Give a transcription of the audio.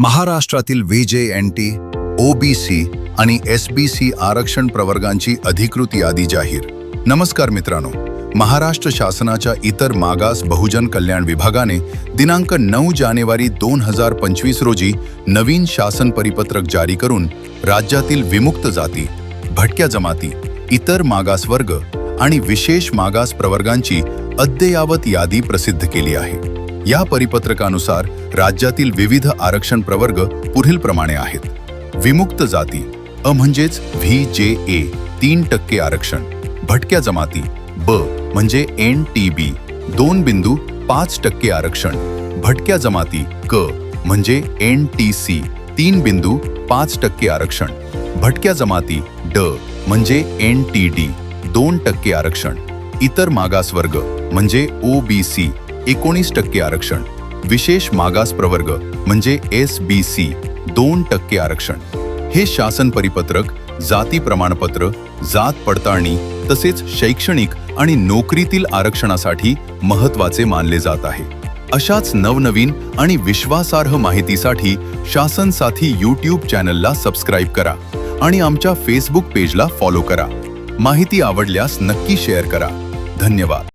महाराष्ट्रातील VJ-n t, OBC आणि SBC आरक्षण प्रवर्गांची अधिकृत यादी जाहीर. नमस्कार मित्रांनो, महाराष्ट्र शासनाच्या इतर मागास बहुजन कल्याण विभागाने दिनांक 9 जानेवारी 2025 रोजी नवीन शासन परिपत्रक जारी करून राज्यातील विमुक्त जाती, भटक्या जमाती, इतर मागासवर्ग आणि विशेष मागास प्रवर्गांची अद्ययावत यादी प्रसिद्ध केली आहे. या परिपत्रकानुसार राज्यातील विविध आरक्षण प्रवर्ग पुढीलप्रमाणे आहेत. विमुक्त जाती म्हणजेच व्हीजे-ए 3% आरक्षण, भटक्या जमाती ब म्हणजे NTB 2.5% आरक्षण, भटक्या जमाती क म्हणजे NTC 3.5% आरक्षण, भटक्या जमाती ड म्हणजे NTD 2% आरक्षण, इतर मागासवर्ग म्हणजे OBC 19% आरक्षण, विशेष मागास प्रवर्ग म्हणजे SBC 2% आरक्षण. हे शासन परिपत्रक जाती प्रमाणपत्र, जात पडताळणी तसेच शैक्षणिक आणि नोकरीतील आरक्षणासाठी महत्त्वाचे मानले जात आहे. अशाच नवनवीन आणि विश्वासार्ह माहितीसाठी शासन साथी YouTube चॅनलला सबस्क्राईब करा आणि आमच्या Facebook पेजला फॉलो करा. माहिती आवडल्यास नक्की शेअर करा. धन्यवाद.